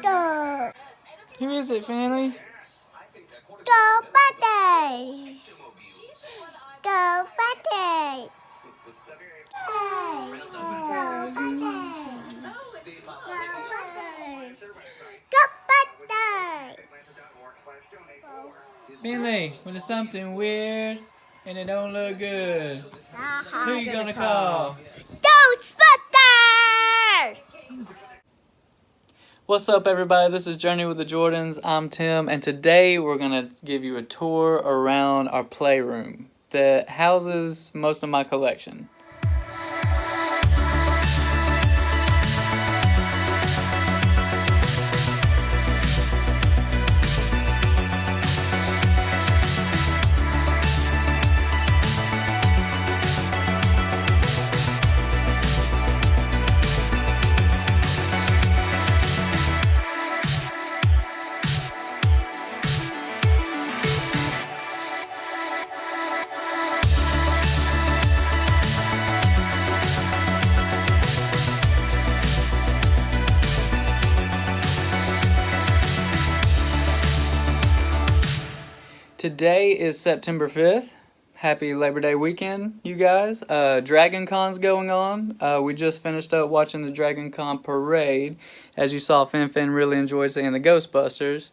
Go, Who is it, Fanny? go, buddy. Go, buddy. Go, buddy. Go, buddy. Finley, when it's something weird and it don't look good, who you gonna call? Ghostbusters! What's up, everybody? This is Journey with the Jordans. I'm Tim, and today we're gonna give you a tour around our playroom that houses most of my collection. Today is September 5th. Happy Labor Day weekend, you guys. Dragon Con's going on. We just finished up watching the Dragon Con parade. As you saw, Fin really enjoyed seeing the Ghostbusters.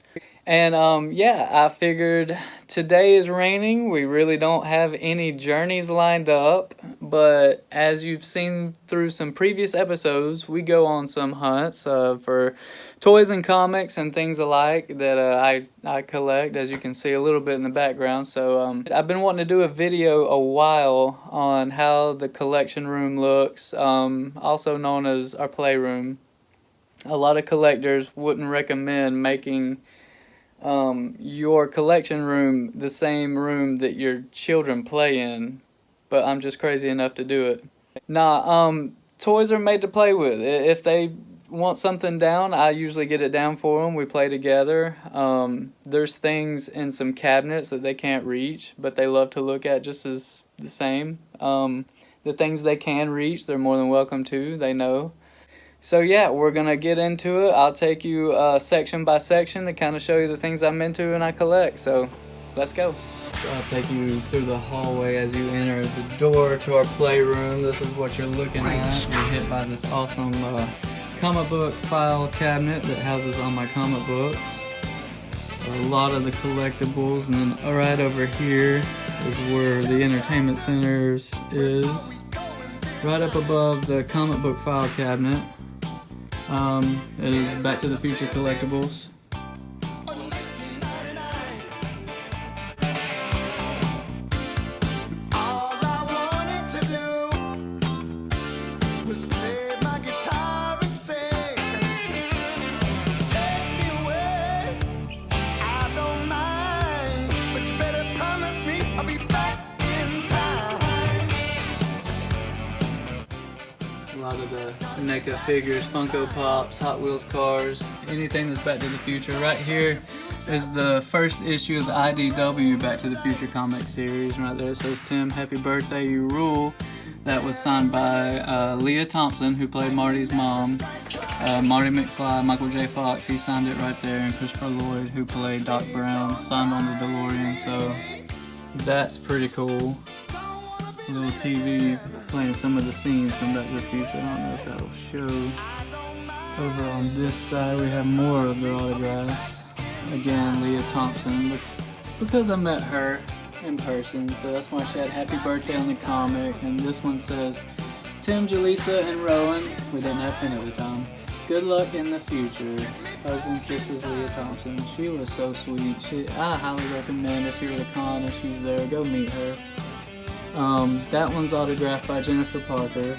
And yeah, I figured today is raining. We really don't have any journeys lined up. But as you've seen through some previous episodes, we go on some hunts for toys and comics and things alike that I collect, as you can see a little bit in the background. So I've been wanting to do a video a while on how the collection room looks, also known as our playroom. A lot of collectors wouldn't recommend making your collection room the same room that your children play in, but I'm just crazy enough to do it. Nah, toys are made to play with. If they want something down, I usually get it down for them. We play together. There's things in some cabinets that they can't reach, but they love to look at just as the same. The things they can reach, they're more than welcome to. They know. So yeah, we're going to get into it. I'll take you section by section to kind of show you the things I'm into and I collect. So let's go. So I'll take you through the hallway as you enter the door to our playroom. This is what you're looking at. You're hit by this awesome comic book file cabinet that houses all my comic books. A lot of the collectibles. And then right over here is where the entertainment centers is. Right up above the comic book file cabinet is Back to the Future collectibles. A lot of the NECA figures, Funko Pops, Hot Wheels cars, anything that's Back to the Future. Right here is the first issue of the IDW Back to the Future comic series. Right there it says, "Tim, happy birthday, you rule." That was signed by Leah Thompson, who played Marty's mom. Marty McFly, Michael J. Fox, he signed it right there. And Christopher Lloyd, who played Doc Brown, signed on the DeLorean. So that's pretty cool. Little TV playing some of the scenes from Back to the Future. I don't know if that'll show. Over on this side we have more of their autographs. Again, Leah Thompson, because I met her in person, so that's why she had happy birthday on the comic. And this one says, "Tim, Jaleesa, and Rowan," we didn't have Finn at the time, "good luck in the future. Hugs and kisses, Leah Thompson." She was so sweet. I highly recommend, if you're at a con and she's there, go meet her. That one's autographed by Jennifer Parker.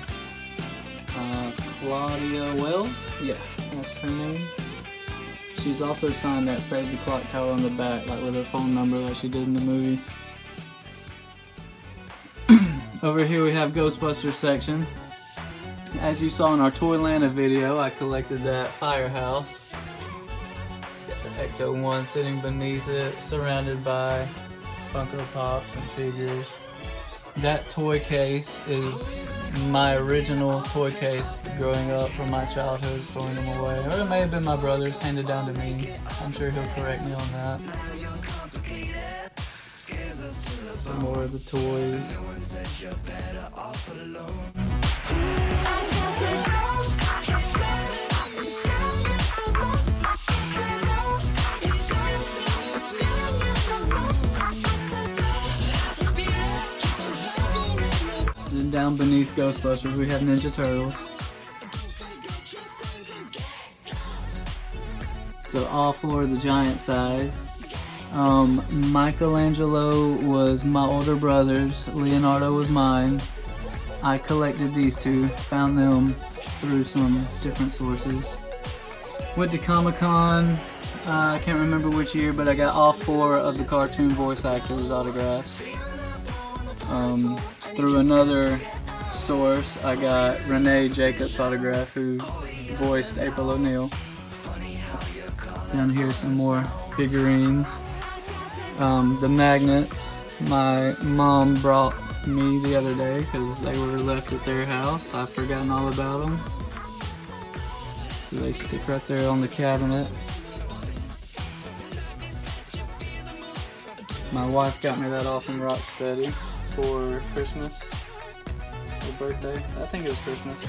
Claudia Wells? Yeah, that's her name. She's also signed that Save the Clock Tower on the back, like with her phone number like she did in the movie. Over here we have Ghostbusters section. As you saw in our Toylanta video, I collected that firehouse. It's got the Ecto-1 sitting beneath it, surrounded by Funko Pops and figures. That toy case is my original toy case growing up from my childhood, storing them away. Or it may have been my brother's, handed down to me. I'm sure he'll correct me on that. Some more of the toys. Then down beneath Ghostbusters, we have Ninja Turtles. So all four of the giant size. Michelangelo was my older brother's, Leonardo was mine. I collected these two, found them through some different sources. Went to Comic-Con, I can't remember which year, but I got all four of the cartoon voice actors' autographs. Through another source, I got Renee Jacobs' autograph, who voiced April O'Neil. Down here, some more figurines. The magnets my mom brought me the other day because they were left at their house. I've forgotten all about them. So they stick right there on the cabinet. My wife got me that awesome rock steady for Christmas or birthday. I think it was Christmas.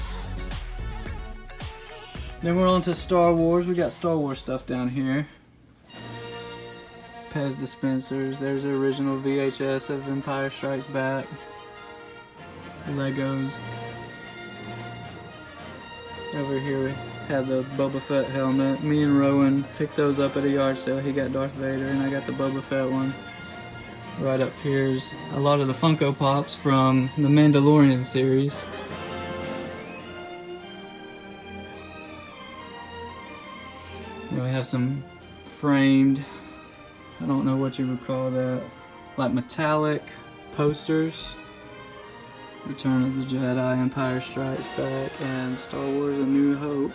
Then we're on to Star Wars. We got Star Wars stuff down here. Pez dispensers. There's the original VHS of Empire Strikes Back. Legos. Over here we had the Boba Fett helmet. Me and Rowan picked those up at a yard sale. He got Darth Vader and I got the Boba Fett one. Right up here's a lot of the Funko Pops from the Mandalorian series. Then we have some framed, I don't know what you would call that, like metallic posters. Return of the Jedi, Empire Strikes Back, and Star Wars A New Hope.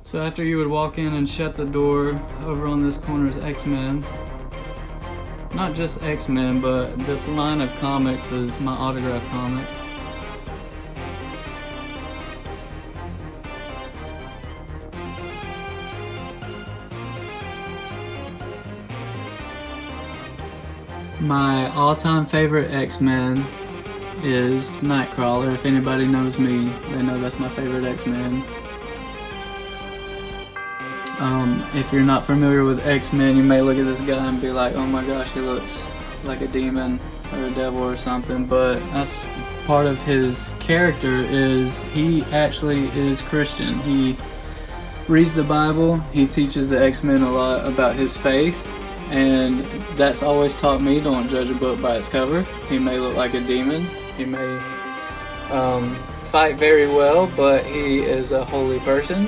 So after you would walk in and shut the door, over on this corner is X-Men. Not just X-Men, but this line of comics is my autograph comics. My all-time favorite X-Men is Nightcrawler. If anybody knows me, they know that's my favorite X-Men. If you're not familiar with X-Men, you may look at this guy and be like, oh my gosh, he looks like a demon or a devil or something, but that's part of his character. Is he actually is Christian. He reads the Bible, he teaches the X-Men a lot about his faith, and that's always taught me, don't judge a book by its cover. He may look like a demon, he may fight very well, but he is a holy person,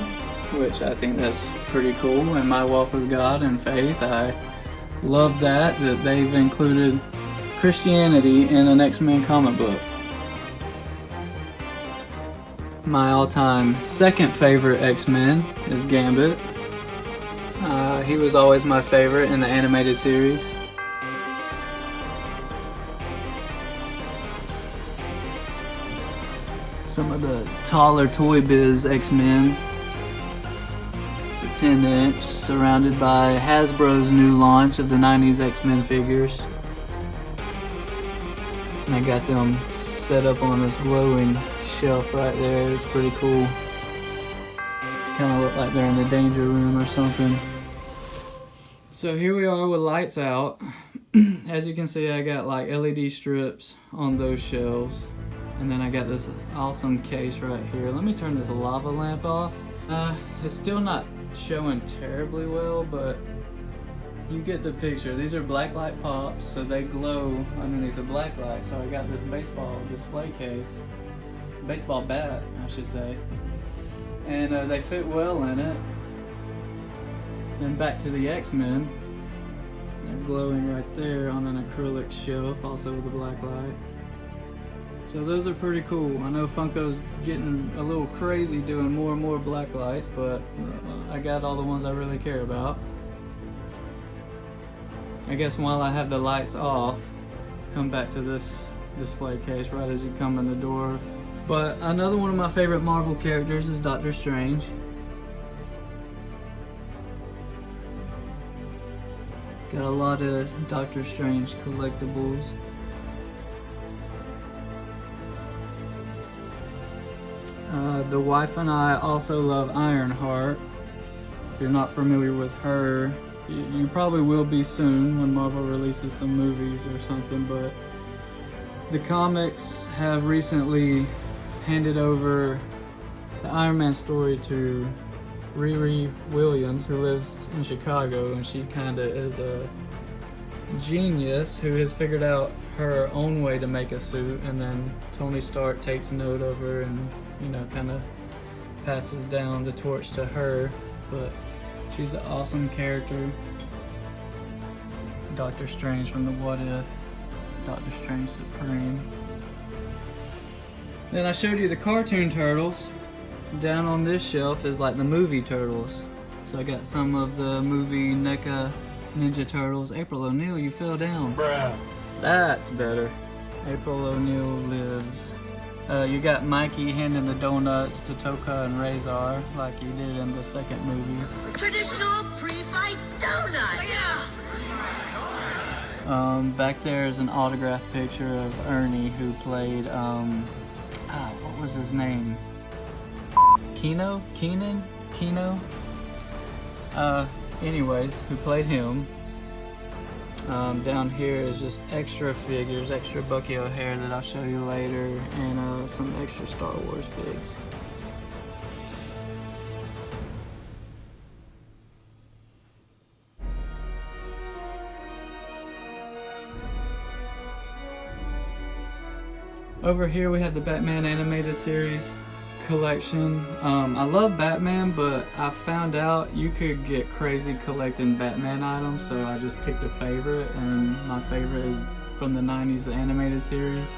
which I think that's pretty cool in my walk with God and faith. I love that they've included Christianity in an X-Men comic book. My all-time second favorite X-Men is Gambit. He was always my favorite in the animated series. Some of the taller Toy Biz X-Men. 10-inch, surrounded by Hasbro's new launch of the 90s X-Men figures. And I got them set up on this glowing shelf right there. It's pretty cool. Kind of look like they're in the danger room or something. So here we are with lights out. As you can see, I got like LED strips on those shelves. And then I got this awesome case right here. Let me turn this lava lamp off. It's still not showing terribly well, but you get the picture. These are black light pops, so they glow underneath the black light. So I got this baseball display case, baseball bat I should say, and they fit well in it. Then back to the X-Men. They're glowing right there on an acrylic shelf, also with a black light. So those are pretty cool. I know Funko's getting a little crazy doing more and more black lights, but I got all the ones I really care about. I guess while I have the lights off, come back to this display case right as you come in the door. But another one of my favorite Marvel characters is Doctor Strange. Got a lot of Doctor Strange collectibles. The wife and I also love Ironheart. If you're not familiar with her, you probably will be soon when Marvel releases some movies or something, but the comics have recently handed over the Iron Man story to Riri Williams, who lives in Chicago, and she kinda is a genius who has figured out her own way to make a suit, and then Tony Stark takes note of her and, you know, kinda passes down the torch to her. But she's an awesome character. Doctor Strange from the What If, Doctor Strange Supreme. Then I showed you the cartoon turtles. Down on this shelf is like the movie turtles. So I got some of the movie NECA Ninja Turtles. April O'Neil, you fell down. Bruh. That's better. April O'Neil lives. You got Mikey handing the donuts to Toka and Razor, like you did in the second movie. Traditional pre-fight donut. Back there is an autographed picture of Ernie, who played, what was his name? Keno? Anyways, who played him. Down here is just extra figures, extra Bucky O'Hare that I'll show you later, and some extra Star Wars figs. Over here we have the Batman animated series collection. I love Batman, but I found out you could get crazy collecting Batman items, so I just picked a favorite, and my favorite is from the 90s, the animated series.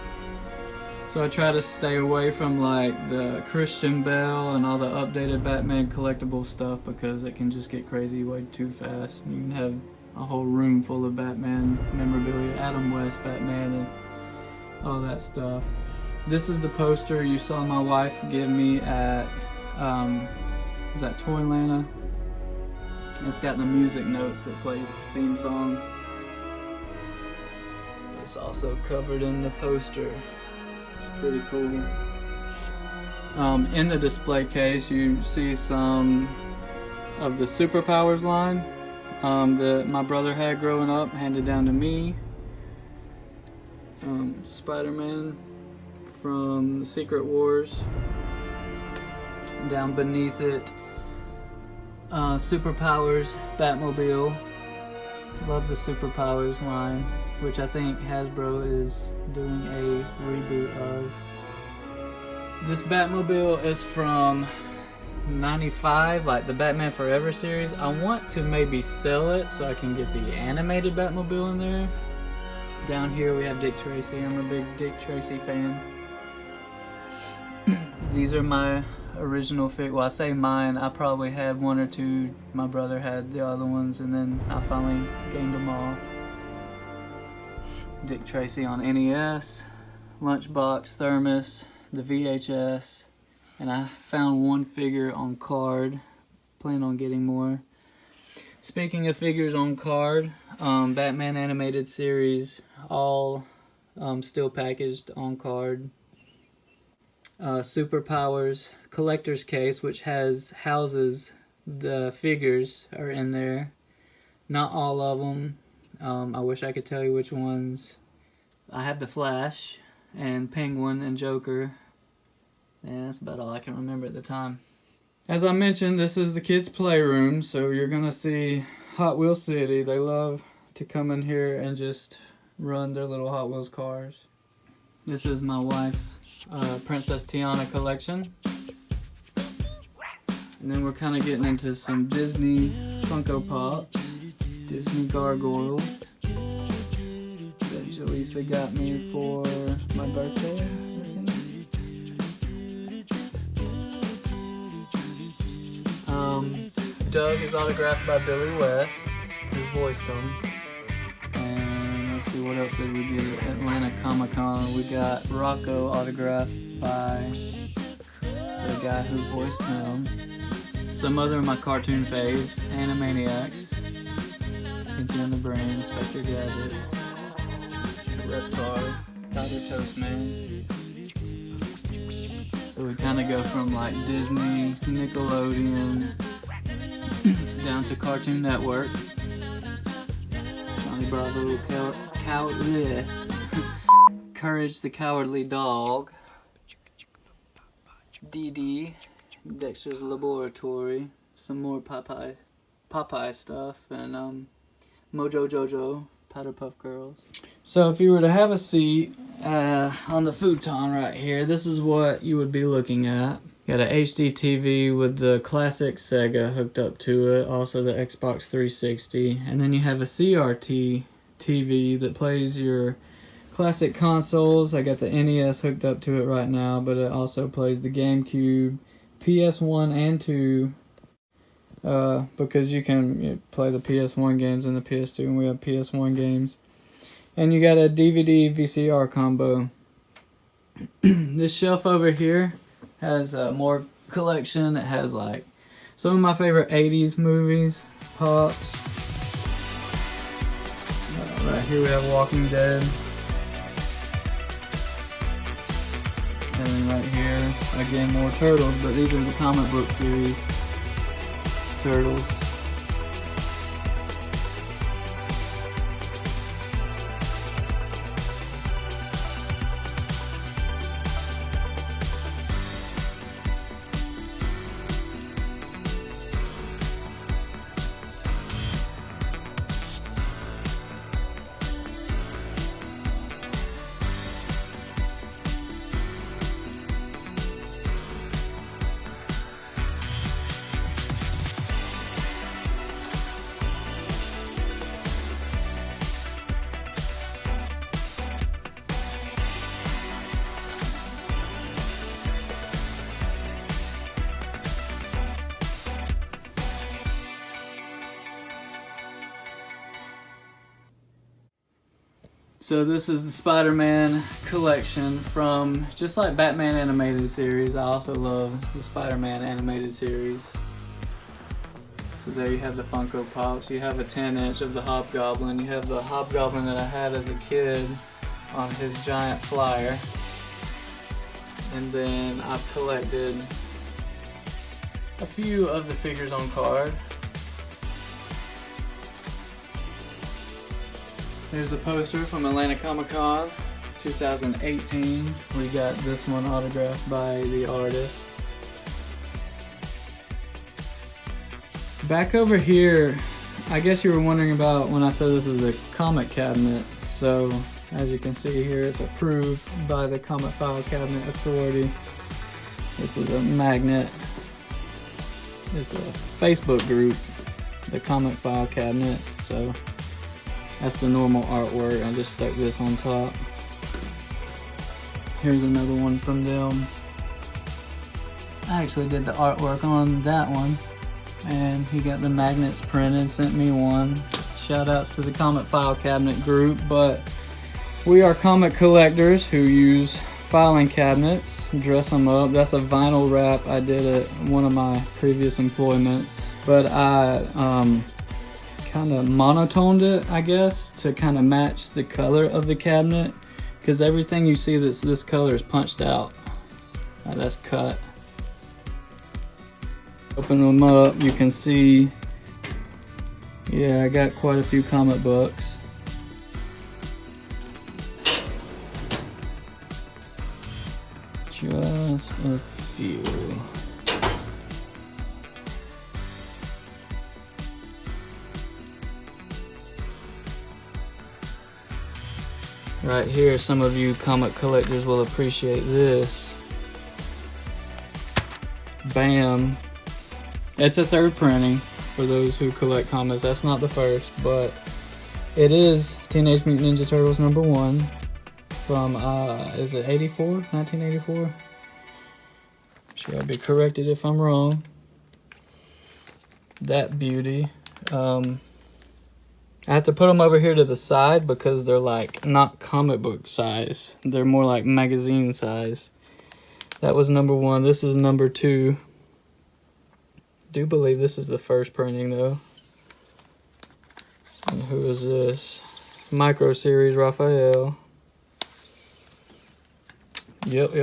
So I try to stay away from like the Christian Bale and all the updated Batman collectible stuff, because it can just get crazy way too fast. You can have a whole room full of Batman memorabilia, Adam West Batman, and all that stuff. This is the poster you saw my wife give me at, was that Toylanta? It's got the music notes that plays the theme song. It's also covered in the poster. It's pretty cool. In the display case you see some of the Superpowers line that my brother had growing up, handed down to me. Spider-Man from the Secret Wars. Down beneath it, Superpowers Batmobile. Love the Superpowers line, which I think Hasbro is doing a reboot of. This Batmobile is from 95, like the Batman Forever series. I want to maybe sell it so I can get the animated Batmobile in there. Down here we have Dick Tracy. I'm a big Dick Tracy fan. These are my original well, I say mine, I probably had one or two, my brother had the other ones, and then I finally gained them all. Dick Tracy on NES, Lunchbox, Thermos, the VHS, and I found one figure on card. Plan on getting more. Speaking of figures on card, Batman animated series, all still packaged on card. Superpowers collector's case, which houses the figures, are in there. Not all of them. I wish I could tell you which ones. I have the Flash and Penguin and Joker. Yeah, that's about all I can remember at the time. As I mentioned, this is the kids' playroom, so you're gonna see Hot Wheels City. They love to come in here and just run their little Hot Wheels cars. This is my wife's Princess Tiana collection. And then we're kind of getting into some Disney Funko Pops. Disney Gargoyle that Jaleesa got me for my birthday. Doug is autographed by Billy West, who voiced him. And let's see, what else did we get at Atlanta Comic Con? We got Rocco autographed by the guy who voiced him. Some other of my cartoon faves, Animaniacs, Pinky and the Brain, Inspector Gadget, Reptar, Tiger Toast Man. So we kind of go from like Disney, Nickelodeon, down to Cartoon Network. Johnny Bravo, Courage the Cowardly Dog, Dee Dee, Dexter's Laboratory, some more Popeye stuff, and Mojo Jojo, Powder Puff Girls. So if you were to have a seat on the futon right here, this is what you would be looking at. Got a HD TV with the classic Sega hooked up to it, also the Xbox 360, and then you have a CRT TV that plays your classic consoles. I got the NES hooked up to it right now, but it also plays the GameCube, PS1 and 2, because you can play the PS1 games and the PS2, and we have PS1 games. And you got a DVD VCR combo. This shelf over here has more collection. It has like some of my favorite 80s movies, Pops. Right here we have Walking Dead. And then right here, again, more Turtles, but these are the comic book series. Turtles. So this is the Spider-Man collection from, just like Batman animated series, I also love the Spider-Man animated series. So there you have the Funko Pops, you have a 10-inch of the Hobgoblin, you have the Hobgoblin that I had as a kid on his giant flyer. And then I've collected a few of the figures on card. Here's a poster from Atlanta Comic Con 2018. We got this one autographed by the artist. Back over here, I guess you were wondering about when I said this is a comic cabinet. So as you can see here, it's approved by the Comic File Cabinet Authority. This is a magnet. It's a Facebook group, the Comic File Cabinet. So that's the normal artwork. I just stuck this on top. Here's another one from them. I actually did the artwork on that one, and he got the magnets printed, sent me one. Shout outs to the Comic File Cabinet group, but we are comic collectors who use filing cabinets, dress them up. That's a vinyl wrap I did at one of my previous employments, but I kind of monotoned it, I guess, to kind of match the color of the cabinet, because everything you see that's this color is punched out. That's cut. Open them up, you can see, yeah, I got quite a few comic books. Just a few. Right here, some of you comic collectors will appreciate this. Bam. It's a third printing for those who collect comics. That's not the first, but it is Teenage Mutant Ninja Turtles #1 from, is it 84? 1984? I'm sure I'll be corrected if I'm wrong. that beauty. I have to put them over here to the side because they're like not comic book size. They're more like magazine size. That was number 1. This is number 2. Do believe this is the first printing though. And who is this? Micro Series Raphael. Yep.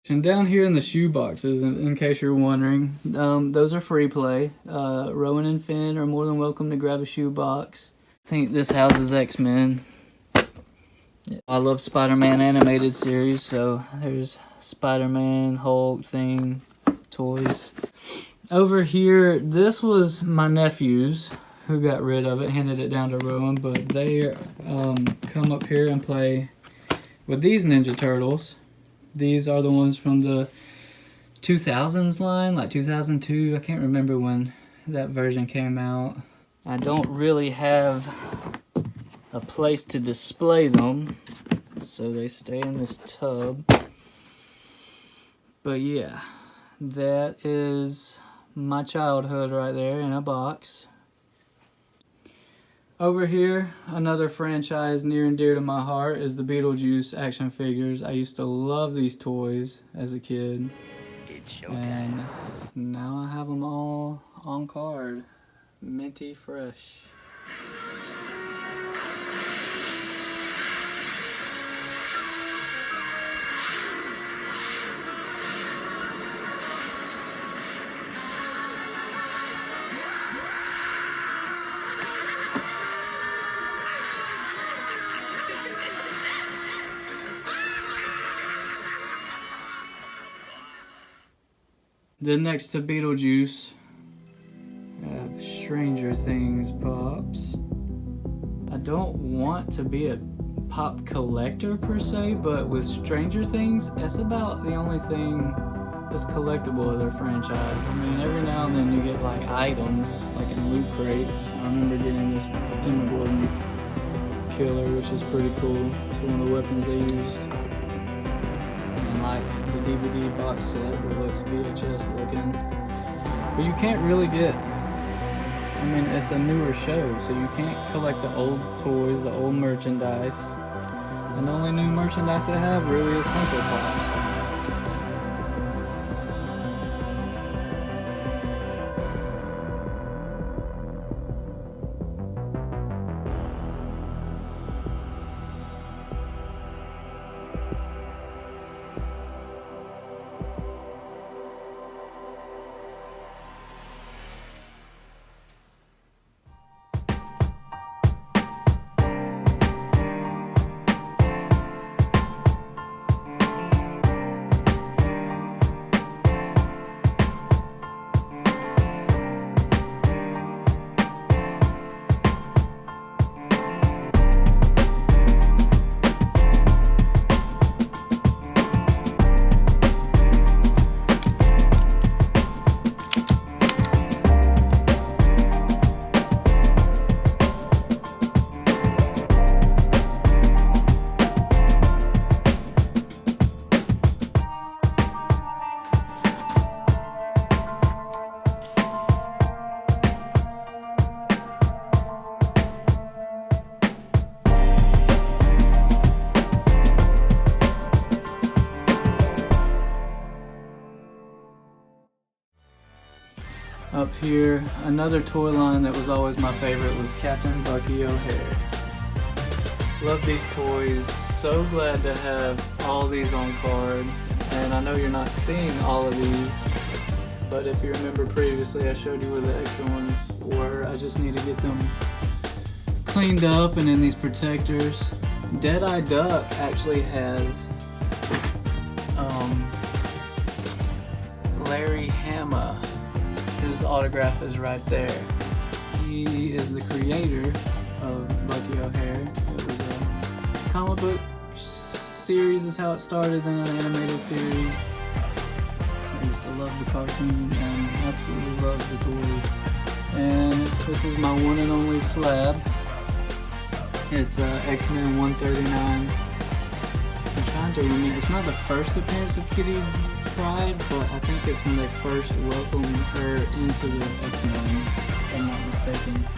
And down here in the shoe boxes, in case you're wondering, those are free play. Rowan and Finn are more than welcome to grab a shoe box. I think this houses X-Men. Yeah. I love Spider-Man animated series, so there's Spider-Man, Hulk, Thing, toys. Over here, this was my nephew's, who got rid of it, handed it down to Rowan, but they come up here and play with these Ninja Turtles. These are the ones from the 2000s line, like 2002. I can't remember when that version came out. I don't really have a place to display them, so they stay in this tub. But yeah, that is my childhood right there in a box. Over here, another franchise near and dear to my heart is the Beetlejuice action figures. I used to love these toys as a kid. And now I have them all on card. Minty fresh. Then next to Beetlejuice, I have Stranger Things pops. I don't want to be a pop collector per se, but with Stranger Things, that's about the only thing that's collectible of their franchise. I mean, every now and then you get like items, like in loot crates. I remember getting this Demogorgon killer, which is pretty cool. It's one of the weapons they used. And like the DVD box set that looks VHS looking. But you can't really get, I mean, it's a newer show, so you can't collect the old toys, the old merchandise. And the only new merchandise they have really is Funko Pops. Up here, another toy line that was always my favorite was Captain Bucky O'Hare. Love these toys, so glad to have all these on card. And I know you're not seeing all of these, but if you remember previously I showed you where the extra ones were. I just need to get them cleaned up and in these protectors. Dead-Eye Duck actually has Larry Hama. His autograph is right there. He is the creator of Bucky O'Hare. It was a comic book series is how it started, then an animated series. I used to love the cartoon and absolutely love the toys. And this is my one and only slab. It's X-Men 139. I'm trying to remember. It's not the first appearance of Kitty Pride, but I think it's when they first welcomed her into the X-Men, if I'm not mistaken.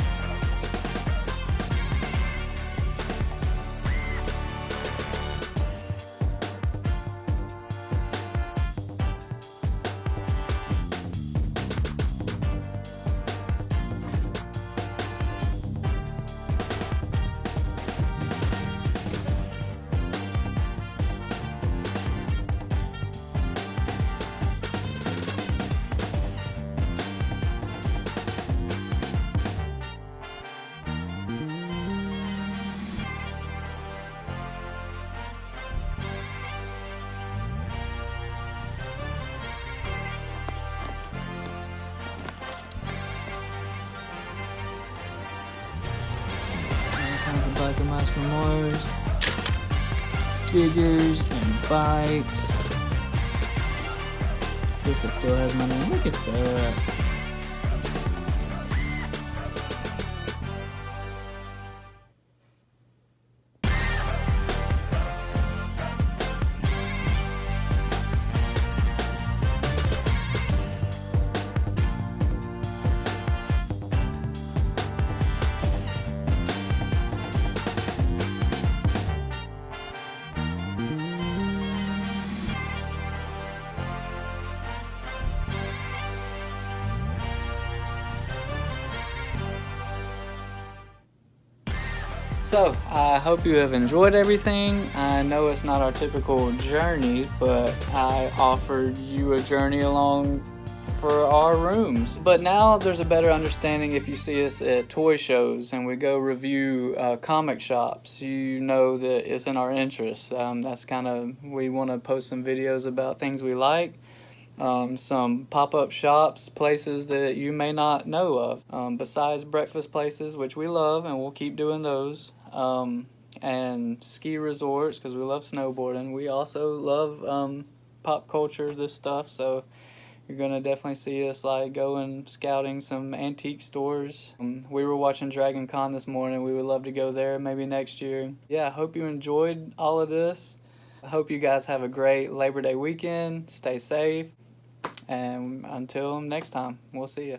Kinds of Biker Mice from Mars, figures and bikes. See if it still has my name. Look at that. So, I hope you have enjoyed everything. I know it's not our typical journey, but I offered you a journey along for our rooms. But now there's a better understanding if you see us at toy shows and we go review comic shops. You know that it's in our interest. That's kind of, we want to post some videos about things we like. Some pop-up shops, places that you may not know of, besides breakfast places, which we love and we'll keep doing those, and ski resorts because we love snowboarding. We also love pop culture, this stuff, so you're gonna definitely see us like going scouting some antique stores. We were watching Dragon Con this morning. We would love to go there maybe next year. Yeah, I hope you enjoyed all of this. I hope you guys have a great Labor Day weekend. Stay safe. And until next time, we'll see you.